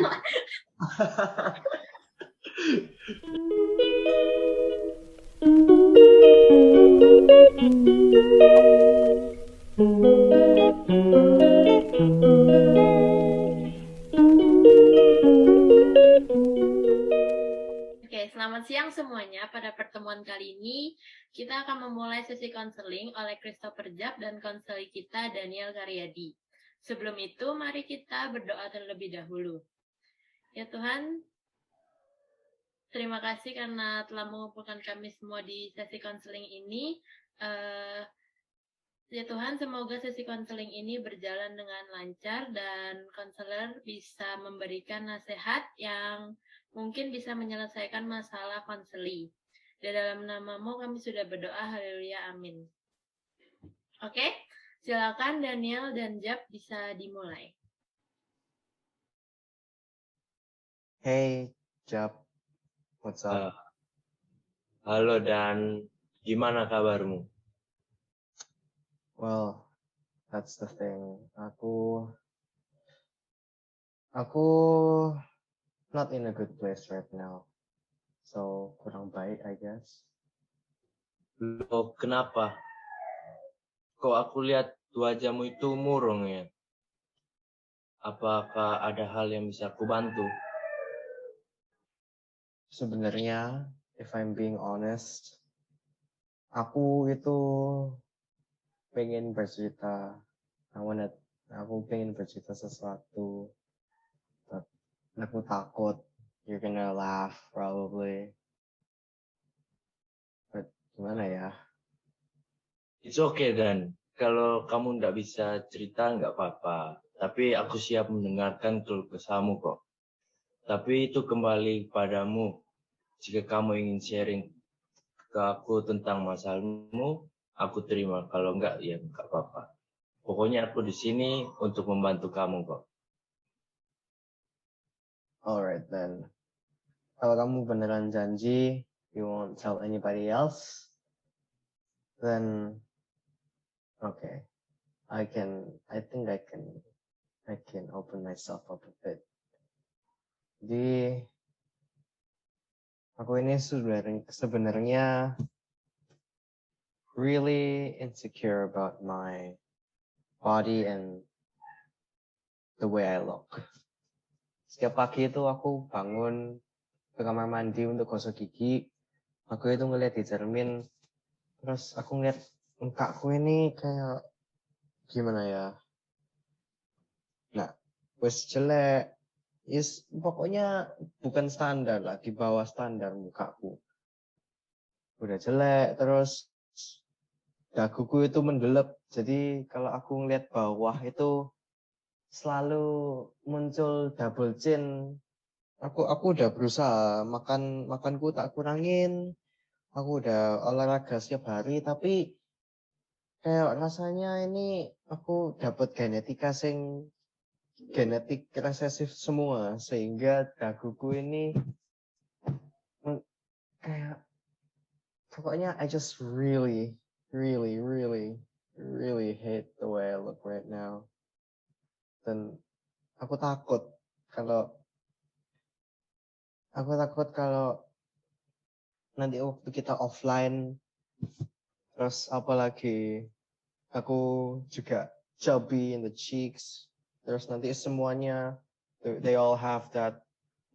Oke, selamat siang semuanya. Pada pertemuan kali ini, kita akan memulai sesi konseling oleh Christopher Jab dan konselor kita Daniel Karyadi. Sebelum itu, mari kita berdoa terlebih dahulu. Ya Tuhan, terima kasih karena telah mengumpulkan kami semua di sesi konseling ini. Ya Tuhan, semoga sesi konseling ini berjalan dengan lancar dan konselor bisa memberikan nasihat yang mungkin bisa menyelesaikan masalah konseli. Di dalam namamu kami sudah berdoa, haleluya, amin. Oke, silakan Daniel dan Jab bisa dimulai. Hey, Jab, what's up? Halo Dan, gimana kabarmu? Well, that's the thing. Aku not in a good place right now. So, kurang baik, I guess. Loh, kenapa? Kok aku lihat wajahmu itu murung ya? Apakah ada hal yang bisa aku bantu? Sebenarnya, if I'm being honest, aku itu pengen bercerita. Aku pengen bercerita sesuatu. But aku takut you're gonna laugh probably. But gimana ya? It's okay Dan, kalau kamu nggak bisa cerita nggak apa-apa. Tapi aku siap mendengarkan keluh kesahmu kok. Tapi itu kembali padamu. Jika kamu ingin sharing ke aku tentang masalahmu, aku terima. Kalau enggak, ya nggak apa-apa. Pokoknya aku di sini untuk membantu kamu kok. Alright then. Kalau kamu beneran janji, you won't tell anybody else, then okay. I think I can open myself up a bit. Jadi, aku ini sebenarnya really insecure about my body and the way I look. Setiap pagi itu aku bangun ke kamar mandi untuk gosok gigi, aku itu ngeliat di cermin, terus aku ngeliat mukaku ini kayak gimana ya? Nah, wes jelek. Pokoknya bukan standar lah, di bawah standar mukaku. Udah jelek, terus daguku itu mendelep. Jadi kalau aku ngeliat bawah itu selalu muncul double chin. Aku udah berusaha makanku tak kurangin. Aku udah olahraga setiap hari, tapi kayak rasanya ini aku dapat genetik resesif semua, sehingga daguku ini kayak pokoknya I just really hate the way I look right now. Dan aku takut kalau nanti waktu kita offline, terus apalagi aku juga chubby in the cheeks, terus nanti semuanya they all have that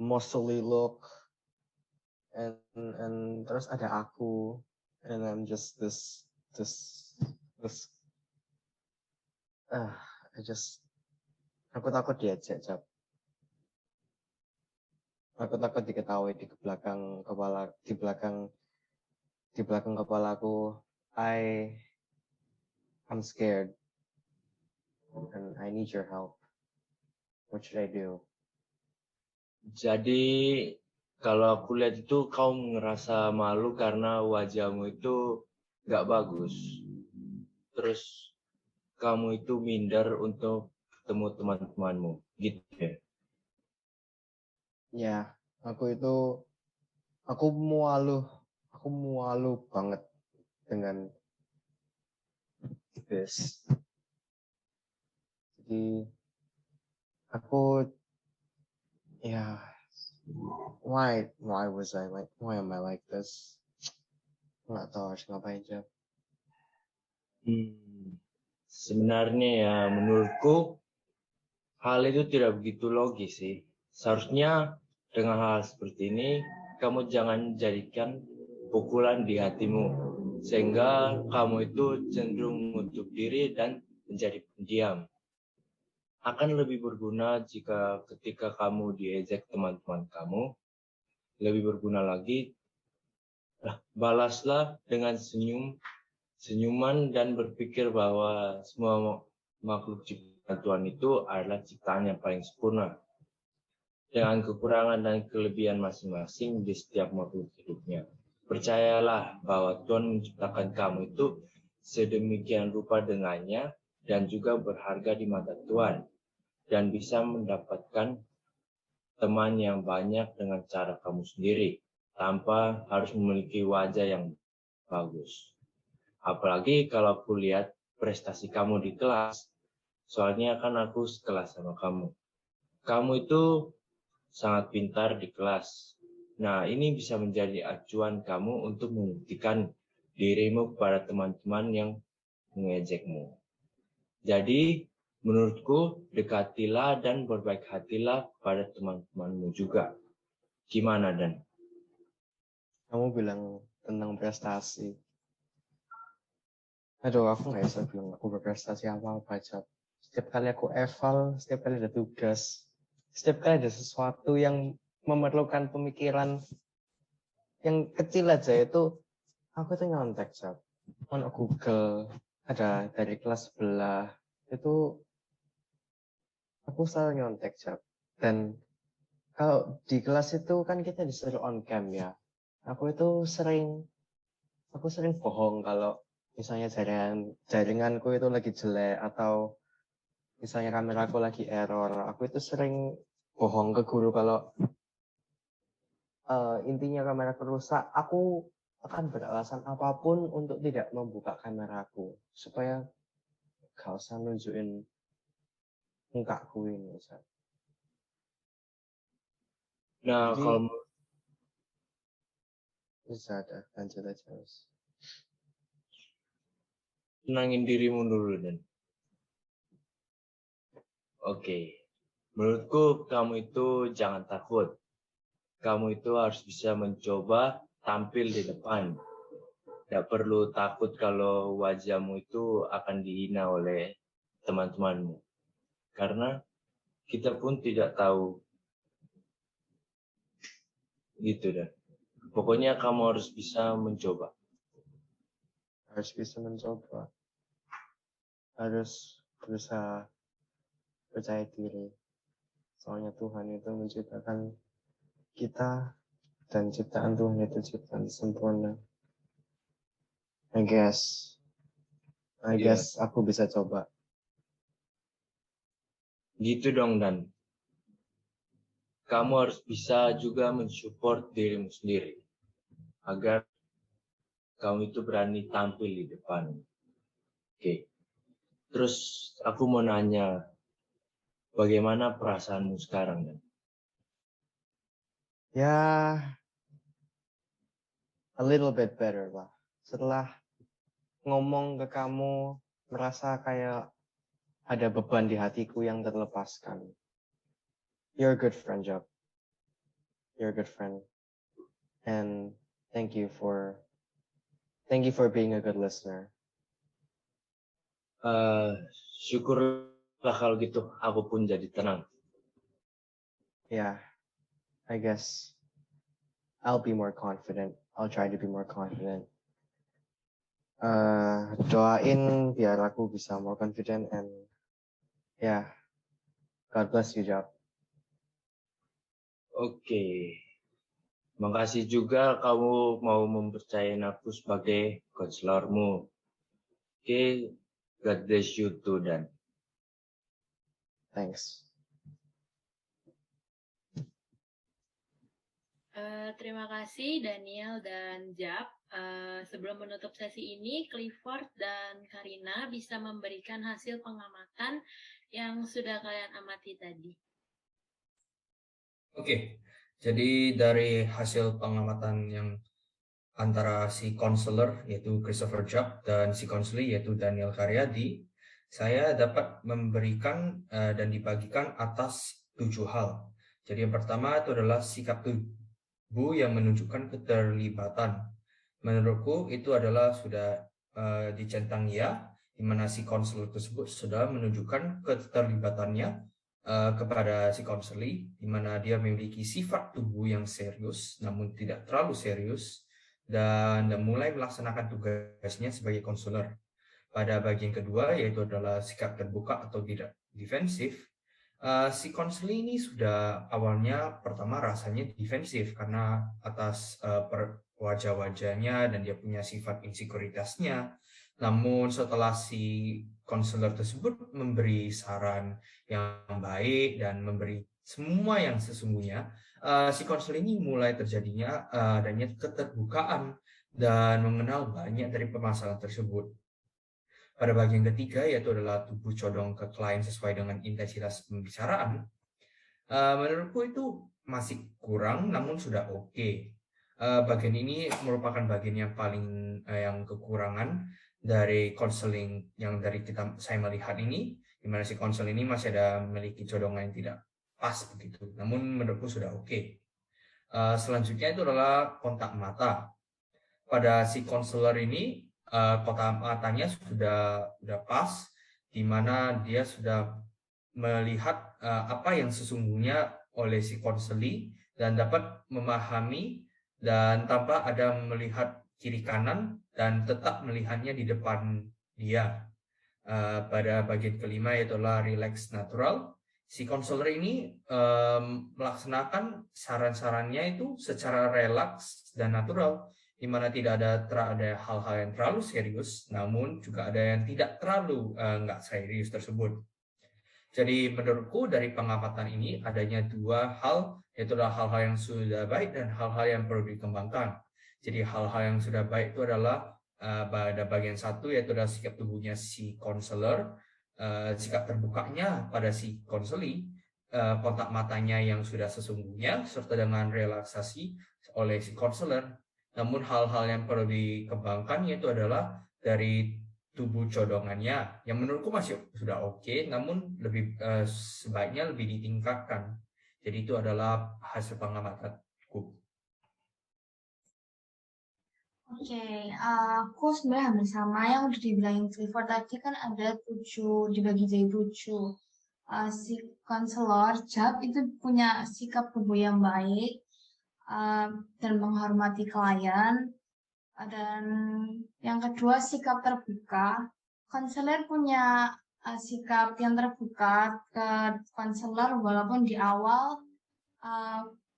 muscly look, and terus ada aku, and I'm just this aku takut diajak Jap. Aku takut diketahui di belakang kepalaku. I'm scared and I need your help. What should I do? Jadi kalau aku lihat itu kau ngerasa malu karena wajahmu itu nggak bagus. Terus kamu itu minder untuk ketemu teman-temanmu, gitu ya? Ya, aku mualu banget dengan this. Jadi aku Yeah. Why am I like this? Nggak tahu harus ngapain, Jab. Sebenarnya ya menurutku hal itu tidak begitu logis sih. Seharusnya dengan hal seperti ini kamu jangan jadikan pukulan di hatimu sehingga kamu itu cenderung menutup diri dan menjadi pendiam. Akan lebih berguna jika ketika kamu diejek teman-teman kamu, lebih berguna lagi balaslah dengan senyuman dan berpikir bahwa semua makhluk ciptaan Tuhan itu adalah ciptaan yang paling sempurna dengan kekurangan dan kelebihan masing-masing di setiap makhluk hidupnya. Percayalah bahwa Tuhan menciptakan kamu itu sedemikian rupa dengannya dan juga berharga di mata Tuhan dan bisa mendapatkan teman yang banyak dengan cara kamu sendiri tanpa harus memiliki wajah yang bagus. Apalagi kalau aku lihat prestasi kamu di kelas, soalnya kan aku sekelas sama kamu. Kamu itu sangat pintar di kelas. Nah, ini bisa menjadi acuan kamu untuk membuktikan dirimu kepada teman-teman yang mengejekmu. Jadi, menurutku, dekatilah dan berbaik hatilah pada teman-temanmu juga. Gimana, Dan? Kamu bilang tentang prestasi. Aduh, aku nggak bisa bilang aku berprestasi apa-apa, Jab. Setiap kali aku eval, setiap kali ada tugas, setiap kali ada sesuatu yang memerlukan pemikiran yang kecil aja itu, aku tuh nyontek, Jab. On Google, ada dari kelas sebelah, itu aku selalu nyontek, Jab. Dan kalau di kelas itu kan kita disuruh on cam ya. Aku sering bohong kalau misalnya jaringanku itu lagi jelek atau misalnya kameraku lagi error. Aku itu sering bohong ke guru kalau intinya kameraku rusak. Aku akan beralasan apapun untuk tidak membuka kameraku supaya gak usah nunjukin mukaku ini. Nah, Jadi kalau bisa ada lanjut aja. tenangin dirimu dulu, Dan. Oke. Menurutku kamu itu jangan takut. Kamu itu harus bisa mencoba tampil di depan. Tidak perlu takut kalau wajahmu itu akan dihina oleh teman-temanmu. Karena kita pun tidak tahu gitu dan. Pokoknya kamu harus bisa mencoba. Harus bisa mencoba. Harus berusaha percaya diri. Soalnya Tuhan itu menciptakan kita dan ciptaan Tuhan itu ciptaan sempurna. I guess aku bisa coba. Gitu dong, Dan. Kamu harus bisa juga mensupport dirimu sendiri agar kamu itu berani tampil di depan. Oke. Terus aku mau nanya, bagaimana perasaanmu sekarang, Dan? Ya, a little bit better lah. Setelah ngomong ke kamu, merasa kayak ada beban di hatiku yang terlepaskan. You're a good friend, Job. You're a good friend. And thank you for being a good listener. Syukurlah kalau gitu, aku pun jadi tenang. Yeah, I guess I'll be more confident. I'll try to be more confident. Doain biar aku bisa more confident and yeah, God bless you, Job. Oke. Makasih juga kamu mau mempercayain aku sebagai konselormu. Oke, God bless you too, Dan. Thanks. Terima kasih Daniel dan Jap. Sebelum menutup sesi ini, Clifford dan Karina bisa memberikan hasil pengamatan yang sudah kalian amati tadi. Oke, jadi dari hasil pengamatan yang antara si konselor yaitu Christopher Jupp dan si konseli yaitu Daniel Karyadi, saya dapat memberikan dan dibagikan atas 7 hal. Jadi yang pertama itu adalah sikap tubuh yang menunjukkan keterlibatan. Menurutku itu adalah sudah dicentang ya, di mana si konselor tersebut sudah menunjukkan keterlibatannya kepada si konseli, di mana dia memiliki sifat tubuh yang serius namun tidak terlalu serius, dan mulai melaksanakan tugasnya sebagai konselor. Pada bagian kedua yaitu adalah sikap terbuka atau tidak defensif. Si konseli ini sudah awalnya pertama rasanya defensif karena atas wajah-wajahnya dan dia punya sifat insekuritasnya. Namun setelah si konselor tersebut memberi saran yang baik dan memberi semua yang sesungguhnya, si konselor ini mulai terjadinya adanya keterbukaan dan mengenal banyak dari permasalahan tersebut. Pada bagian ketiga yaitu adalah tubuh condong ke klien sesuai dengan intensitas pembicaraan. Menurutku itu masih kurang namun sudah oke. Bagian ini merupakan bagian yang paling yang kekurangan dari konseling yang dari saya melihat ini, di mana si konselor ini masih ada memiliki condongan yang tidak pas begitu. Namun menurutku sudah oke. Selanjutnya itu adalah kontak mata. Pada si konselor ini kontak matanya sudah pas, di mana dia sudah melihat apa yang sesungguhnya oleh si konseli dan dapat memahami dan tanpa ada melihat kiri kanan dan tetap melihatnya di depan dia. Pada bagian kelima yaitu relax natural. Si konselor ini melaksanakan saran-sarannya itu secara relaks dan natural, di mana tidak ada hal-hal yang terlalu serius, namun juga ada yang tidak terlalu nggak serius tersebut. Jadi menurutku dari pengamatan ini adanya 2 hal, yaitu hal-hal yang sudah baik dan hal-hal yang perlu dikembangkan. Jadi hal-hal yang sudah baik itu adalah pada bagian 1 yaitu adalah sikap tubuhnya si konselor, sikap terbukanya pada si konseli, kontak matanya yang sudah sesungguhnya, serta dengan relaksasi oleh si konselor. Namun hal-hal yang perlu dikembangkan yaitu adalah dari tubuh condongannya, yang menurutku masih sudah oke, namun lebih sebaiknya lebih ditingkatkan. Jadi itu adalah hasil pengamatanku. Oke, aku sebenarnya hampir sama yang udah dibilangin Clifford tadi, kan ada 7, dibagi jadi 7. Si konselor Jupp itu punya sikap tubuh yang baik dan menghormati klien. Dan yang kedua sikap terbuka. Konselor punya sikap yang terbuka ke konselor walaupun di awal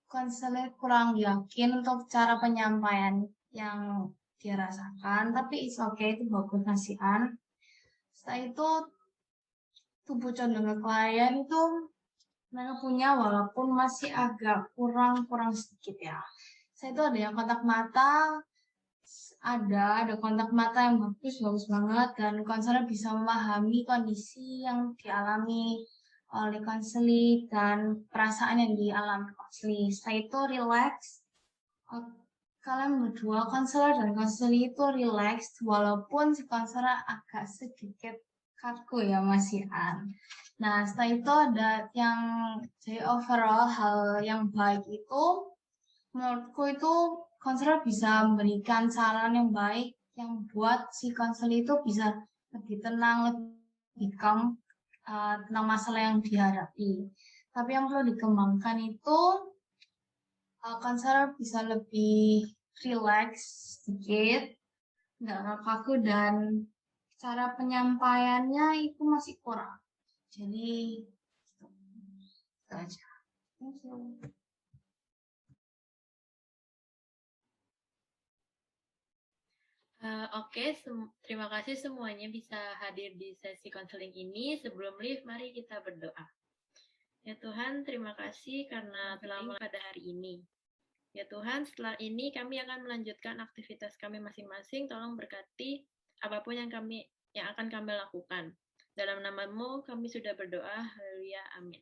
konselor kurang yakin untuk cara penyampaian yang dia rasakan, tapi it's okay, itu bagus kasihan. Setelah itu tubuh condong ke klien itu mereka punya walaupun masih agak kurang sedikit ya. Saya itu ada yang kontak mata, ada kontak mata yang bagus banget, dan konselor bisa memahami kondisi yang dialami oleh konseli dan perasaan yang dialami konseli. Setelah itu relax. Kalian berdua, konselor dan konseli itu relax walaupun si konselor agak sedikit kaku ya Mas Ian. Nah, setelah itu ada yang jadi overall hal yang baik itu, menurutku itu konselor bisa memberikan saran yang baik yang buat si konseli itu bisa lebih tenang, lebih calm tentang masalah yang dihadapi. Tapi yang perlu dikembangkan itu konselor bisa lebih relax sedikit, nggak kaku, dan cara penyampaiannya itu masih kurang. Jadi itu aja. Thank you. Oke, terima kasih semuanya bisa hadir di sesi konseling ini. Sebelum live, mari kita berdoa. Ya Tuhan, terima kasih karena telah pada hari ini. Ya Tuhan, setelah ini kami akan melanjutkan aktivitas kami masing-masing. Tolong berkati apapun yang akan kami lakukan. Dalam nama-Mu kami sudah berdoa. Haleluya. Amin.